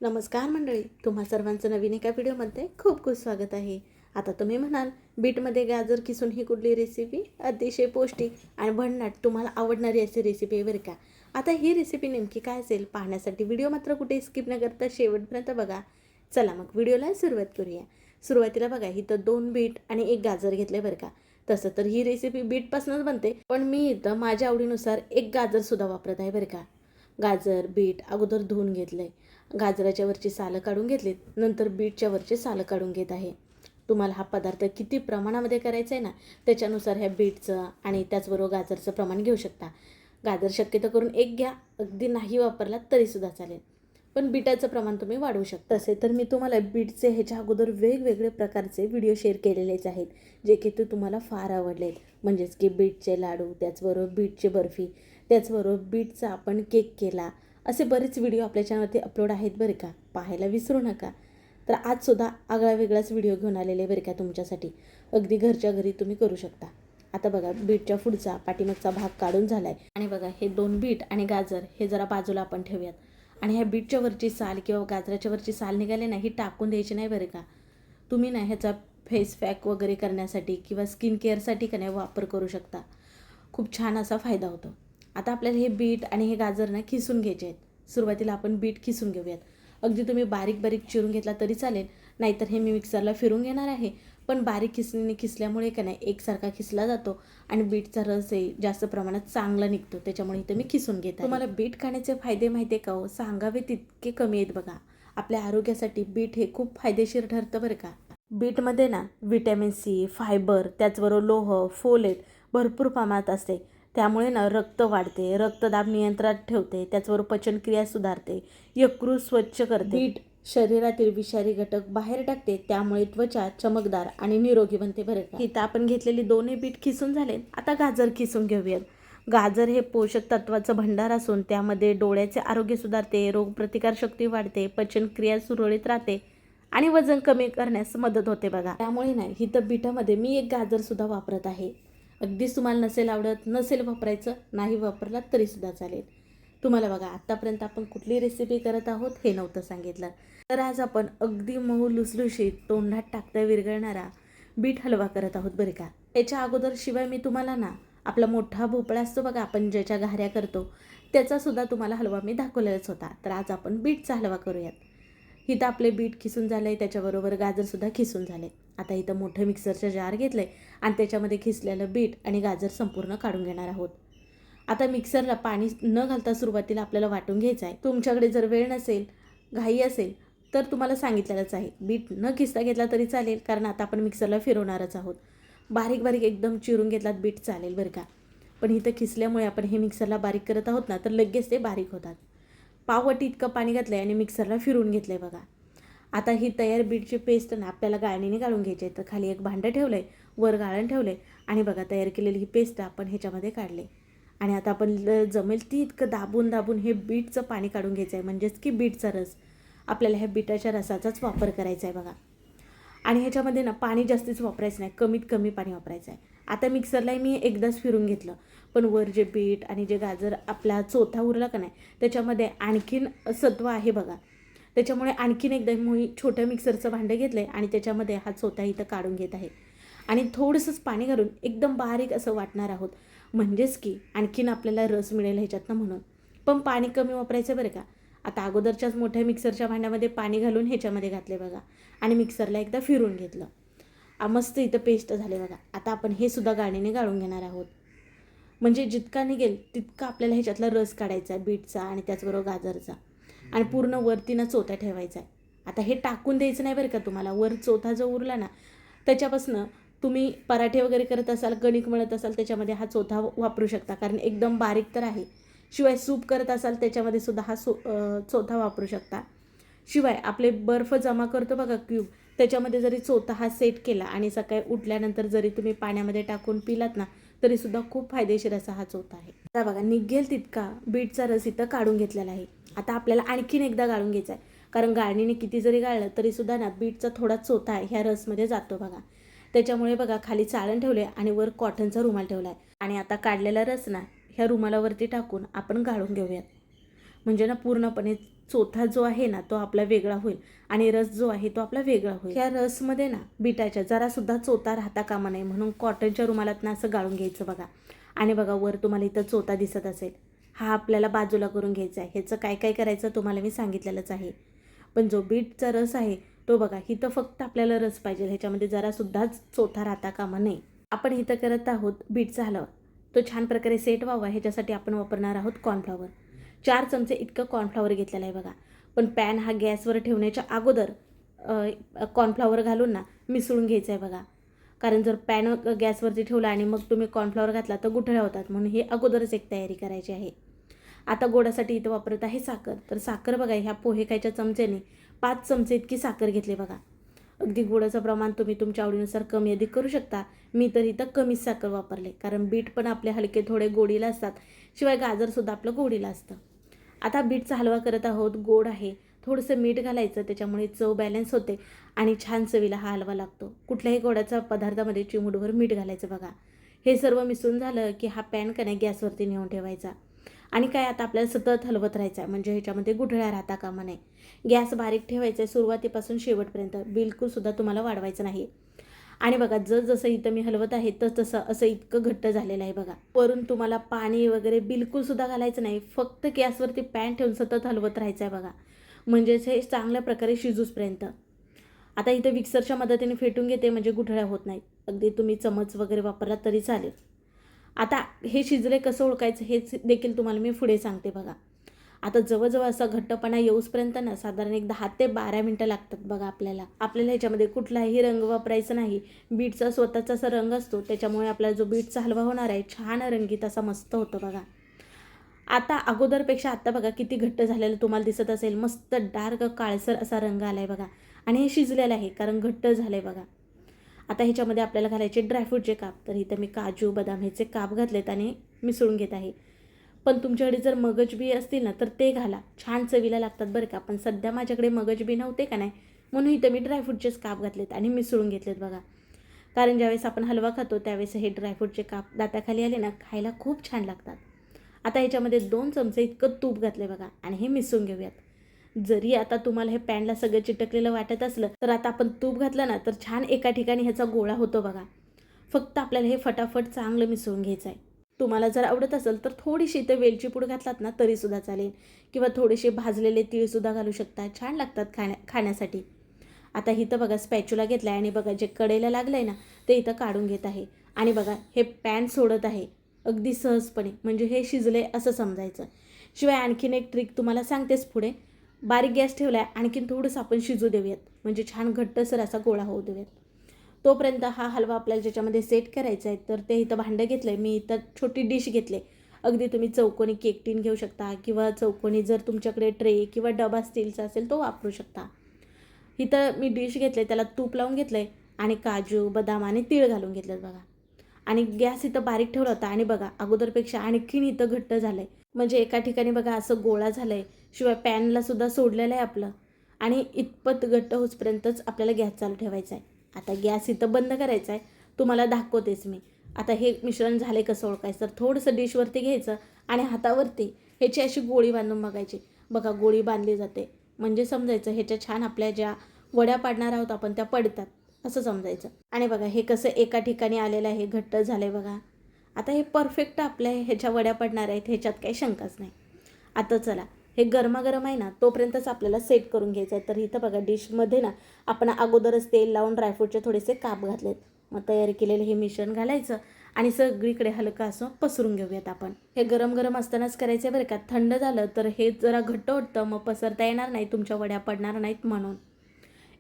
नमस्कार मंडळी, तुम्हा सर्वांचं नवीन एका व्हिडिओमध्ये खूप खूप स्वागत आहे. आता तुम्ही म्हणाल, बीटमध्ये गाजर किसून ही कुठली रेसिपी? अतिशय पौष्टिक आणि भन्नाट तुम्हाला आवडणारी अशी रेसिपी आहे बरं का. आता ही रेसिपी नेमकी काय असेल पाहण्यासाठी व्हिडिओ मात्र कुठे स्किप न करता शेवटपर्यंत बघा. चला मग व्हिडिओला सुरुवात करूया. सुरुवातीला बघा इथं 2 बीट आणि 1 गाजर घेतले बरं का. तसं तर ही रेसिपी बीटपासूनच बनते, पण मी इथं माझ्या आवडीनुसार 1 गाजरसुद्धा वापरत आहे बरं का. गाजर, बीट अगोदर धुवून घेतलं गाजराच्या वरची सालं काढून घेतलीत, नंतर बीटच्या वरची सालं काढून घेत आहे. तुम्हाला हा पदार्थ किती प्रमाणामध्ये करायचा आहे ना, त्याच्यानुसार ह्या बीटचं आणि त्याचबरोबर गाजरचं प्रमाण घेऊ शकता. गाजर शक्यतो करून 1 घ्या, अगदी नाही वापरलात तरीसुद्धा चालेल. पण बीटाचं प्रमाण तुम्ही वाढवू शकता. तसे तर मी तुम्हाला बीटचे ह्याच्या अगोदर वेगवेगळे प्रकारचे व्हिडिओ शेअर केलेलेच आहेत, जे की ते तुम्हाला फार आवडलेत. म्हणजेच की बीटचे लाडू, त्याचबरोबर बीटची बर्फी, त्याचबरोबर बीटचा आपण केक केला. असे बरेच व्हिडिओ आपल्या चॅनलवरती अपलोड आहेत बरं का, पाहायला विसरू नका. तर आजसुद्धा आगळा वेगळाच व्हिडिओ घेऊन आलेले बरं का तुमच्यासाठी. अगदी घरच्या घरी तुम्ही करू शकता. आता बघा बीटच्या पुढचा पाठीमागचा भाग काढून झाला आहे आणि बघा हे 2 बीट आणि गाजर हे जरा बाजूला आपण ठेवूयात. आणि ह्या बीटच्या वरची साल किंवा गाजराच्या वरची साल निघाली ना, ही टाकून द्यायची नाही बरं का. तुम्ही ना ह्याचा फेस पॅक वगैरे करण्यासाठी किंवा स्किन केअरसाठी का नाही वापर करू शकता. खूप छान असा फायदा होतो. आता आपल्याला हे बीट आणि हे गाजर ना खिसून घ्यायचे आहेत. सुरुवातीला आपण बीट खिसून घेऊयात. अगदी तुम्ही बारीक बारीक चिरून घेतला तरी चालेल, नाहीतर हे मी मिक्सरला फिरून घेणार आहे. पण बारीक खिसल्यामुळे का नाही एकसारखा खिसला जातो आणि बीटचा रस आहे जास्त प्रमाणात चांगला निघतो. त्याच्यामुळे इथं मी खिसून घेते. तुम्हाला बीट खाण्याचे फायदे माहिती आहे का हो? सांगावे तितके कमी आहेत बघा. आपल्या आरोग्यासाठी बीट हे खूप फायदेशीर ठरतं बरं का. बीटमध्ये ना व्हिटॅमिन सी, फायबर, त्याचबरोबर लोह, फोलेट भरपूर प्रमाणात असते. त्यामुळे ना रक्त वाढते, रक्तदाब नियंत्रणात ठेवते, त्याचबरोबर पचनक्रिया सुधारते, यकृत स्वच्छ करते. बीट शरीरातील विषारी घटक बाहेर टाकते, त्यामुळे त्वचा चमकदार आणि निरोगी बनते बरं का. इथं आपण घेतलेली दोन्ही बीट खिसून झाले. आता गाजर खिसून घेऊयात. गाजर हे पोषक तत्वाचं भंडार असून त्यामध्ये डोळ्याचे आरोग्य सुधारते, रोगप्रतिकारशक्ती वाढते, पचनक्रिया सुरळीत राहते आणि वजन कमी करण्यास मदत होते बघा. त्यामुळे नाही इथं बीटामध्ये मी 1 गाजरसुद्धा वापरत आहे. अगदीच तुम्हाला नसेल आवडत, नसेल वापरायचं, नाही वापरलात तरीसुद्धा चालेल. तुम्हाला बघा आत्तापर्यंत आपण कुठली रेसिपी करत आहोत हे नव्हतं सांगितलं. तर आज आपण अगदी मऊ लुसलुशीत तोंडात टाकता विरघळणारा बीट हलवा करत आहोत बरं का. याच्या अगोदर शिवाय मी तुम्हाला ना आपला मोठा भोपळा असतो बघा आपण ज्याच्या घाऱ्या करतो, त्याचासुद्धा तुम्हाला हलवा मी दाखवलेलाच होता. तर आज आपण बीटचा हलवा करूयात. इथं आपले बीट खिसून झालं आहे, त्याच्याबरोबर गाजरसुद्धा खिसून झाले. आता इथं मोठं मिक्सरचं जार घेतलं आहे आणि त्याच्यामध्ये खिसलेलं बीट आणि गाजर संपूर्ण काढून घेणार आहोत. आता मिक्सरला पाणी न घालता सुरुवातीला आपल्याला वाटून घ्यायचं आहे. तुमच्याकडे जर वेळ नसेल, घाई असेल तर तुम्हाला सांगितलेलंच आहे, बीट न खिसता घेतला तरी चालेल, कारण आता आपण मिक्सरला फिरवणारच आहोत. बारीक बारीक एकदम चिरून घेतलात बीट चालेल बरं का. पण इथं खिसल्यामुळे आपण हे मिक्सरला बारीक करत आहोत ना, तर लगेच ते बारीक होतात. पाववाटी इतकं पाणी घातलं आहे आणि मिक्सरला फिरवून घेतलं आहे बघा. आता ही तयार बीटची पेस्ट ना आपल्याला गाळणीने गाळून घ्यायची आहे. तर खाली एक भांडं ठेवलं आहे, वर गाळण ठेवलं आहे आणि बघा तयार केलेली ही पेस्ट आपण ह्याच्यामध्ये काढली. आणि आता आपण जमेल ती इतकं दाबून दाबून हे बीटचं पाणी काढून घ्यायचं आहे. म्हणजेच की बीटचा रस आपल्याला ह्या बीटाच्या रसाचाच वापर करायचा आहे बघा. आणि ह्याच्यामध्ये ना पाणी जास्तीच वापरायचं नाही, कमीत कमी पाणी वापरायचं आहे. आता मिक्सरलाही मी एकदाच फिरून घेतलं, पण वर जे बीट आणि जे गाजर आपला चोथा उरला का नाही, त्याच्यामध्ये आणखीन सत्व आहे बघा. त्याच्यामुळे आणखीन एकदा मी छोट्या मिक्सरचं भांडं घेतलं आहे आणि त्याच्यामध्ये हा चोथा इथं काढून घेत आहे. आणि थोडंसंच पाणी घालून एकदम बारीक असं वाटणार आहोत, म्हणजेच की आणखीन आपल्याला रस मिळेल ह्याच्यातनं म्हणून. पण पाणी कमी वापरायचं बरं का. आता अगोदरच्याच मोठ्या मिक्सरच्या भांड्यामध्ये पाणी घालून ह्याच्यामध्ये घातले बघा आणि मिक्सरला एकदा फिरून घेतलं. मस्त इथं पेस्ट झाले बघा. आता आपण हे सुद्धा गाळणीने गाळून घेणार आहोत. म्हणजे जितका निघेल तितका आपल्याला ह्याच्यातला रस काढायचा आहे बीटचा आणि त्याचबरोबर गाजरचा. आणि पूर्ण वरतीनं चोथा ठेवायचा आहे. आता हे टाकून द्यायचं नाही बरं का तुम्हाला. वर चोथा जो उरला ना, त्याच्यापासून तुम्ही पराठे वगैरे करत असाल, कणिक मळत असाल, त्याच्यामध्ये हा चोथा वापरू शकता, कारण एकदम बारीक तर आहे. शिवाय सूप करत असाल त्याच्यामध्ये सुद्धा हा चोथा वापरू शकता. शिवाय आपले बर्फ जमा करतो बघा क्यूब, त्याच्यामध्ये जरी चोथा हा सेट केला आणि सकाळी उठल्यानंतर जरी तुम्ही पाण्यामध्ये टाकून पिलात ना, तरीसुद्धा खूप फायदेशीर असा हा चोथा आहे. आता बघा निघेल तितका बीटचा रस इथं काढून घेतलेला आहे. आता आपल्याला आणखीन एकदा गाळून घ्यायचा आहे, कारण गाळणीने किती जरी गाळलं तरीसुद्धा ना बीटचा थोडा चोथा आहे ह्या रसमध्ये जातो बघा. त्याच्यामुळे बघा खाली चाळण ठेवले आणि वर कॉटनचा रुमाल ठेवला आहे. आणि आता काढलेला रस ना ह्या रुमालावरती टाकून आपण गाळून घेऊयात. म्हणजे ना पूर्णपणे चोथा जो आहे ना तो आपला वेगळा होईल आणि रस जो आहे तो आपला वेगळा होईल. या रसमध्ये ना बीटाच्या जरासुद्धा चोथा राहता कामा नये म्हणून कॉटनच्या रुमालात ना असं गाळून घ्यायचं बघा. आणि बघा वर तुम्हाला इथं चोथा दिसत असेल, हा आपल्याला बाजूला करून घ्यायचा आहे. ह्याचं काय काय करायचं तुम्हाला मी सांगितलेलंच आहे. पण जो बीटचा रस आहे तो बघा, इथं फक्त आपल्याला रस पाहिजे, ह्याच्यामध्ये जरासुद्धाच चोथा राहता कामा नये. आपण इथं करत आहोत बीटचा हलवा. तो छान प्रकारे सेट व्हावा ह्याच्यासाठी आपण वापरणार आहोत कॉर्नफ्लॉवर. 4 चमचे इतकं कॉर्नफ्लॉवर घेतलेलं आहे बघा. पण पॅन हा गॅसवर ठेवण्याच्या अगोदर कॉर्नफ्लॉवर घालून ना मिसळून घ्यायचं आहे बघा. कारण जर पॅन गॅसवरती ठेवला आणि मग तुम्ही कॉर्नफ्लॉवर घातला तर गुठळ्या होतात, म्हणून हे अगोदरच एक तयारी करायची आहे. आता गोडासाठी इथं वापरत आहे साखर. तर साखर बघा, ह्या पोहे खायच्या चमच्याने 5 चमचे इतकी साखर घेतली बघा. अगदी गोडाचं प्रमाण तुम्ही तुमच्या आवडीनुसार कमी अधिक करू शकता. मी तर इथं कमीच साखर वापरले, कारण बीट पण आपले हलके थोडे गोडीला असतात, शिवाय गाजरसुद्धा आपलं गोडीला असतं. आता बीटचा हलवा करत आहोत, गोड आहे, थोडंसं मीठ घालायचं, त्याच्यामुळे चव बॅलन्स होते आणि छान चवीला हा हलवा लागतो. कुठल्याही गोडाच्या पदार्थामध्ये चिमूटभर मीठ घालायचं बघा. हे सर्व मिसळून झालं की हा पॅन का नाही गॅसवरती नेऊन ठेवायचा. आणि काय आता आपल्याला सतत हलवत राहायचं आहे, म्हणजे ह्याच्यामध्ये गुठळ्या राहता कामा नये. गॅस बारीक ठेवायचा आहे सुरुवातीपासून शेवटपर्यंत, बिलकुलसुद्धा तुम्हाला वाढवायचं नाही. आणि बघा जसं इथं मी हलवत आहे तसं असं इतकं घट्ट झालेलं आहे बघा. वरून तुम्हाला पाणी वगैरे बिलकुलसुद्धा घालायचं नाही, फक्त गॅसवरती पॅन ठेवून सतत हलवत राहायचं आहे बघा, म्हणजेच हे चांगल्या प्रकारे शिजूसपर्यंत. आता इथं मिक्सरच्या मदतीने फेटून घेते, म्हणजे गुठळ्या होत नाहीत. अगदी तुम्ही चमच वगैरे वापरला तरी चालेल. आता हे शिजले कसं ओळखायचं हेच देखील तुम्हाला मी पुढे सांगते बघा. आता जवळजवळ असा घट्टपणा येऊसपर्यंत ना साधारण एक 10 ते 12 मिनटं लागतात बघा आपल्याला. ह्याच्यामध्ये कुठलाही रंग वापरायचा नाही. बीटचा स्वतःचा असा रंग असतो, त्याच्यामुळे आपला जो बीटचा हलवा होणार आहे छान रंगीत असा मस्त होतो बघा. आता अगोदरपेक्षा आत्ता बघा किती घट्ट झालेलं तुम्हाला दिसत असेल. मस्त डार्क काळसर असा रंग आला आहे बघा. आणि हे शिजलेलं आहे कारण घट्ट झालं आहे बघा. आता ह्याच्यामध्ये आपल्याला घालायचे ड्रायफ्रूटचे काप. तर इथं मी काजू बदाम ह्याचे काप घातलेत आणि मिसळून घेत आहे. पण तुमच्याकडे जर मगजबी असतील ना तर ते घाला, छान चवीला लागतात बरं का. पण सध्या माझ्याकडे मगजबी नव्हते का नाही, म्हणून इथं मी ड्रायफ्रूटचेच काप घातलेत आणि मिसळून घेतलेत बघा. कारण ज्यावेळेस आपण हलवा खातो त्यावेळेस हे ड्रायफ्रूटचे काप दाताखाली आले ना खायला खूप छान लागतात. आता ह्याच्यामध्ये 2 चमचे इतकं तूप घातले बघा आणि हे मिसळून घेऊयात. जरी आता तुम्हाला हे पॅनला सगळं चिटकलेलं वाटत असलं तर आता आपण तूप घातलं ना तर छान एका ठिकाणी ह्याचा गोळा होतो बघा. फक्त आपल्याला हे फटाफट चांगलं मिसळून घ्यायचं आहे. तुम्हाला जर आवडत असेल तर थोडीशी इथं वेलची पूड घातलात ना तरीसुद्धा चालेल, किंवा थोडेसे भाजलेले तीळसुद्धा घालू शकता, छान लागतात खाण्यासाठी. आता इथं बघा स्पॅच्युला घेतला आहे आणि बघा जे कडेला लागलं आहे ना ते इथं काढून घेत आहे. आणि बघा हे पॅन सोडत आहे अगदी सहजपणे, म्हणजे हे शिजले असं समजायचं. शिवाय आणखीन एक ट्रिक तुम्हाला सांगतेच पुढे. बारीक गॅस ठेवला आहे, आणखीन थोडंसं आपण शिजू देऊयात, म्हणजे छान घट्टसर असा गोळा होऊ देऊयात. तोपर्यंत हा हलवा आपल्याला ज्याच्यामध्ये सेट करायचा आहे तर ते इथं भांडं घेतलं आहे मी. इथं छोटी डिश घेतले. अगदी तुम्ही चौकोनी केक टीन घेऊ शकता, किंवा चौकोनी जर तुमच्याकडे ट्रे किंवा डबा स्टीलचा असेल तो वापरू शकता. इथं मी डिश घेतले, त्याला तूप लावून घेतलं आहे आणि काजू बदाम आणि तीळ घालून घेतलं बघा. आणि गॅस इथं बारीक ठेवला होता आणि बघा अगोदरपेक्षा आणखीन इथं घट्ट झालं आहे, म्हणजे एका ठिकाणी बघा असं गोळा झालं आहे. शिवाय पॅनला सुद्धा सोडलेलं आहे आपलं. आणि इतपत घट्ट होईपर्यंतच आपल्याला गॅस चालू ठेवायचा आहे. आता गॅस इथं बंद करायचा आहे, तुम्हाला दाखवतेच मी. आता हे मिश्रण झाले कसं ओळखायचं, तर थोडंसं डिशवरती घ्यायचं आणि हातावरती ह्याची अशी गोळी बांधून बघायची. बघा गोळी बांधली जाते, म्हणजे समजायचं ह्याच्या छान आपल्या ज्या वड्या पाडणार आहोत आपण त्या पडतात असं समजायचं. आणि बघा हे कसं एका ठिकाणी आलेलं आहे, घट्ट झालं आहे बघा. आता हे परफेक्ट आपल्या ह्याच्या वड्या पडणार आहेत, ह्याच्यात काही शंकाच नाही. आता चला हे गरमागरम आहे ना तोपर्यंतच आपल्याला सेट करून घ्यायचं आहे. तर इथं बघा डिशमध्ये ना आपण अगोदरच तेल लावून ड्रायफ्रूटचे थोडेसे काप घातलेत. मग तयार केलेलं हे मिश्रण घालायचं आणि सगळीकडे हलकं असं पसरून घेऊयात आपण. हे गरम गरम असतानाच करायचं आहे बरं का. थंड झालं तर हे जरा घट्ट वाटतं, मग पसरता येणार नाही, तुमच्या वड्या पडणार नाहीत म्हणून.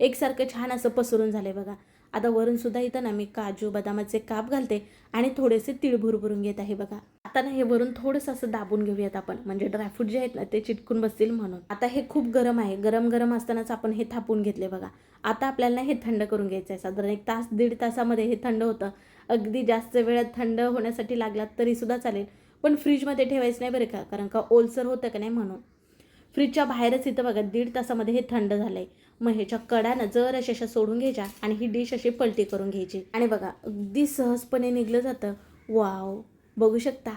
एकसारखं छान असं पसरून झालं आहे बघा. आता वरूनसुद्धा इथं ना मी काजू बदामाचे काप घालते आणि थोडेसे तीळ भुरभुरून घेत आहे बघा. आता ना हे वरून थोडंसं असं दाबून घेऊयात आपण, म्हणजे ड्रायफ्रूट जे आहेत ना ते चिटकून बसतील म्हणून. आता हे खूप गरम आहे, गरम गरम असतानाच आपण हे थापून घेतले बघा. आता आपल्याला हे थंड करून घ्यायचं आहे. साधारण 1 तास 1.5 तासामध्ये हे थंड होतं. अगदी जास्त वेळात थंड होण्यासाठी लागला तरीसुद्धा चालेल, पण फ्रीजमध्ये ठेवायचं नाही बरं का, कारण का ओलसर होतं का नाही म्हणून. फ्रीजच्या बाहेरच इथं बघा 1.5 तासामध्ये हे थंड झालं आहे. मग ह्याच्या कडानं जर अशा सोडून घ्यायच्या आणि ही डिश अशी पलटी करून घ्यायची. आणि बघा अगदी सहजपणे निघलं जातं. वाव, बघू शकता.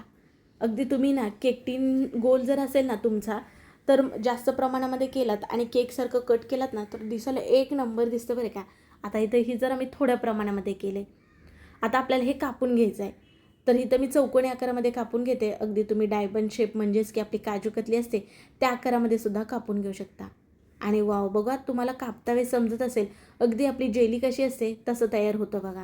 अगदी तुम्ही ना केक टीन गोल जर असेल ना तुमचा, तर जास्त प्रमाणामध्ये केलात आणि केकसारखं कट केलात ना तर दिसायला एक नंबर दिसतं बरं का. आता इथं ही जर मी थोड्या प्रमाणामध्ये केले. आता आपल्याला हे कापून घ्यायचं आहे. तर इथं मी चौकोनी आकारामध्ये कापून घेते. अगदी तुम्ही डायमंड शेप म्हणजेच की आपली काजू कतली असते त्या आकारामध्ये सुद्धा कापून घेऊ शकता. आणि वाव बघा, तुम्हाला कापता वेळेस समजत असेल अगदी आपली जेली कशी असते तसं तयार होतं बघा.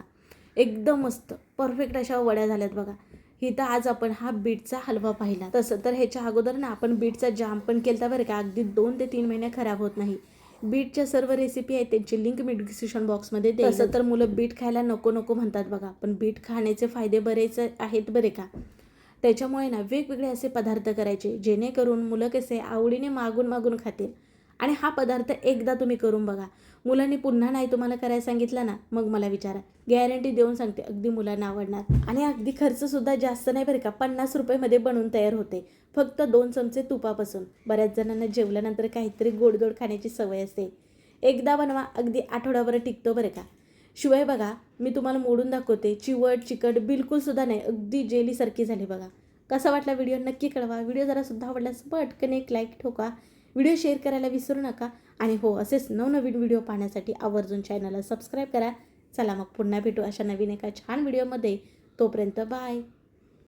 एकदम मस्त परफेक्ट अशा वड्या झाल्यात बघा. इथं आज आपण हा बीटचा हलवा पाहिला. तसं तर ह्याच्या अगोदर ना आपण बीटचा जाम पण केलता बरं का. अगदी 2 ते 3 महिने खराब होत नाही. बीटच्या सर्व रेसिपी आहेत त्यांची लिंक मी डिस्क्रिप्शन बॉक्समध्ये देईन. तसं तर मुलं बीट खायला नको नको म्हणतात बघा, पण बीट खाण्याचे फायदे बरेच आहेत बरे का. त्याच्यामुळे ना वेगवेगळे असे पदार्थ करायचे जेणेकरून मुलं कसे आवडीने मागून मागून खातील. आणि हा पदार्थ एकदा तुम्ही करून बघा. मुलांनी पुन्हा नाही तुम्हाला करायला सांगितलं ना मग मला विचारा. गॅरंटी देऊन सांगते अगदी मुलांना आवडणार. आणि अगदी खर्चसुद्धा जास्त नाही बरं का. 50 रुपयेमध्ये बनवून तयार होते. फक्त 2 चमचे तुपापासून. बऱ्याच जणांना जेवल्यानंतर काहीतरी गोडधोड खाण्याची सवय असते. एकदा बनवा, अगदी आठवडाभर टिकतो बरं का. शिवाय बघा, मी तुम्हाला मोडून दाखवते. चिवट चिकट बिलकुलसुद्धा नाही, अगदी जेलीसारखी झाली बघा. कसा वाटला व्हिडिओ नक्की कळवा. व्हिडिओ जरासुद्धा आवडल्यास पटकन एक लाईक ठोका. व्हिडिओ शेअर करायला विसरू नका. आणि हो, असेच नवनवीन व्हिडिओ पाहण्यासाठी आवर्जून चॅनलला सबस्क्राईब करा. चला मग पुन्हा भेटू अशा नवीन एका छान व्हिडिओमध्ये. तोपर्यंत बाय.